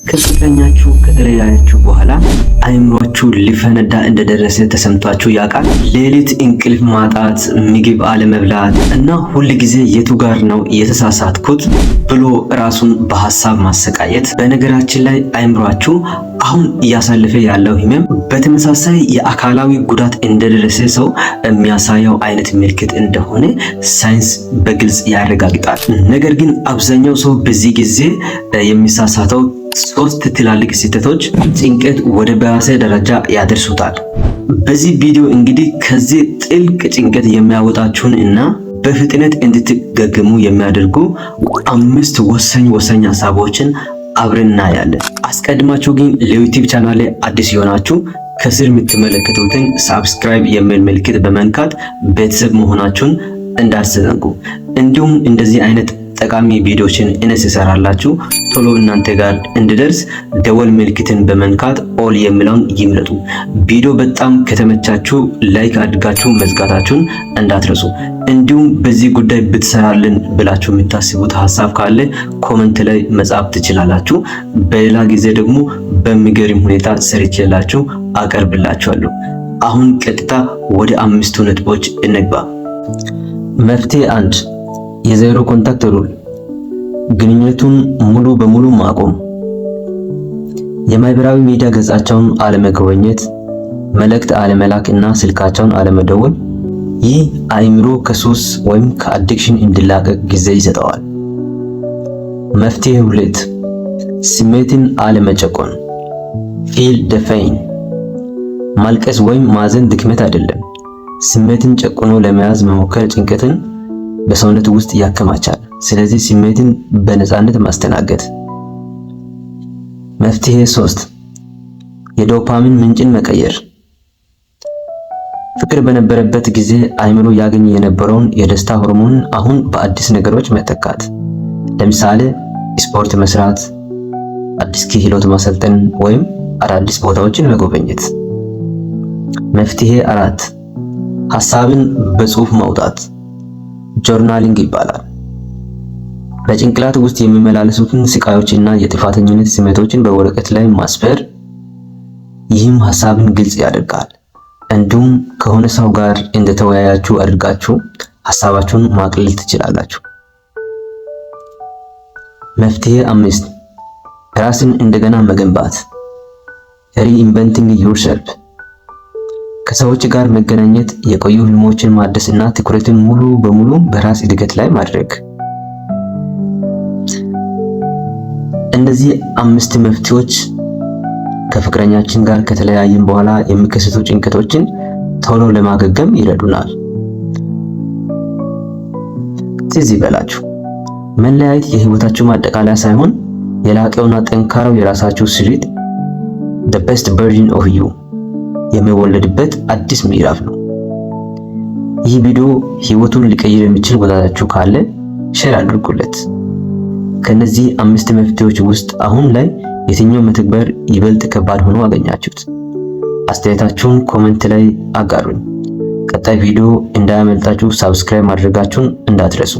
ከፍቅረኛችሁ ከተለያያችሁ በኋላ አይምሯችሁ ሊፈነዳ እንደደረሰ ተሰምቷችሁ ያውቃል? ሌሊት እንቅልፍ ማጣት፣ ምግብ አለመብላት እና ሁል ጊዜ የቱ ጋር ነው የተሳሳትኩት ብሎ ራሱን በሐሳብ ማሰቃየት። በነገራችን ላይ አይምሯችሁ አሁን እያሳለፈ ያለው ህመም በተመሳሳይ የአካላዊ ጉዳት እንደደረሰ ሰው የሚያሳየው አይነት ምልክት እንደሆነ ሳይንስ በግልጽ ያረጋግጣል። ነገር ግን አብዛኛው ሰው በዚህ ጊዜ የሚሳሳተው ሶስት ትላልቅ ስህተቶች ጭንቀት ወደ ባሰ ደረጃ ያደርሱታል። በዚህ ቪዲዮ እንግዲህ ከዚህ ጥልቅ ጭንቀት የሚያወጣችሁን እና በፍጥነት እንድትገገሙ የሚያደርጉ 5 ወሳኝ ሀሳቦችን አብረን እናያለን። አስቀድማችሁ ግን ለዩቲዩብ ቻናሌ አዲስ የሆናችሁ ከስር የምትመለከቱትን ሳብስክራይብ የሚል ምልክት በመንካት ቤተሰብ መሆናችሁን እንዳትዘነጉ። እንዲሁም እንደዚህ አይነት ጠቃሚ ቪዲዮችን እንሰራላችሁ ቶሎ እናንተ ጋር እንዲደርስ ደወል ምልክትን በመንካት ኦል የሚለውን ይምረጡ። ቪዲዮ በጣም ከተመቻችሁ ላይክ አድርጋችሁ መዝጋታችሁን እንዳትረሱ። እንዲሁም በዚህ ጉዳይ ብትሰራልን ብላችሁ የምታስቡት ሐሳብ ካለ ኮሜንት ላይ መጻፍ ትችላላችሁ። በሌላ ጊዜ ደግሞ በሚገርም ሁኔታ ሰርቼላችሁ አቀርብላችኋለሁ። አሁን ቀጥታ ወደ 5 ነጥቦች እንግባ። መፍትሄ 1 የዜሮ ኮንታክት ሩል። ግንኙነቱን ሙሉ በሙሉ ማቆም። የማህበራዊ ሚዲያ ገጻቸውን አለመጎብኘት፣ መልእክት አለመላክ እና ስልካቸውን አለመደወል። ይህ አእምሮ ከሱስ ወይም ከአዲክሽን እንዲላቀቅ ጊዜ ይሰጠዋል። መፍትሄ 2 ስሜትን አለመጨቆን። ፊል ደ ፔን። ማልቀስ ወይም ማዘን ድክመት አይደለም። ስሜትን ጨቁኖ ለመያዝ መሞከር ጭንቀትን በሰውነት ውስጥ ያከማቻል። ስለዚህ ስሜትን በነፃነት ማስተናገድ። መፍትሄ 3 የዶፓሚን ምንጭን መቀየር። ፍቅር በነበረበት ጊዜ አእምሮ ያገኝ የነበረውን የደስታ ሆርሞን አሁን በአዲስ ነገሮች መተካት። ለምሳሌ ስፖርት መስራት፣ አዲስ ክህሎት ማሰልጠን ወይም አዳዲስ ቦታዎችን መጎብኘት። መፍትሄ 4 ሐሳብን በጽሁፍ ማውጣት ጆርናሊንግ ይባላል። በጭንቅላት ውስጥ የሚመላለሱትን ስቃዮችና የጥፋተኝነት ስሜቶችን በወረቀት ላይ ማስፈር። ይህም ሐሳብን ግልጽ ያደርጋል። እንዲሁም ከሆነ ሰው ጋር እንደተወያያችሁ አድርጋችሁ ሐሳባችሁን ማቅለል ትችላላችሁ። መፍትሄ 5 ራስን እንደገና መገንባት ሪኢንቨንቲንግ ዩርሰልፍ። ከሰዎች ጋር መገናኘት፣ የቆዩ ህልሞችን ማደስና ትኩረትን ሙሉ በሙሉ በራስ እድገት ላይ ማድረግ። እነዚህ 5 መፍትሄዎች ከፍቅረኛችን ጋር ከተለያየን በኋላ የሚከሰቱ ጭንቀቶችን ቶሎ ለማገገም ይረዱናል። ትዝ ይበላችሁ፣ መለያየት የህይወታችሁ ማጠቃለያ ሳይሆን የላቀውና ጠንካራው የራሳችሁ ስሪት the best version of you የሚወለድበት አዲስ ምዕራፍ ነው። ይህ ቪዲዮ ህይወቱን ሊቀይር የሚችል ወዳጃችሁ ካለ ሼር አድርጉለት። ከነዚህ 5 መፍትሄዎች ውስጥ አሁን ላይ የትኛው መተግበር ይበልጥ ከባድ ሆኖ አገኛችሁት? አስተያየታችሁን ኮሜንት ላይ አጋሩኝ። ቀጣይ ቪዲዮ እንዳያመልጣችሁ ሳብስክራይብ ማድረጋችሁን እንዳትረሱ።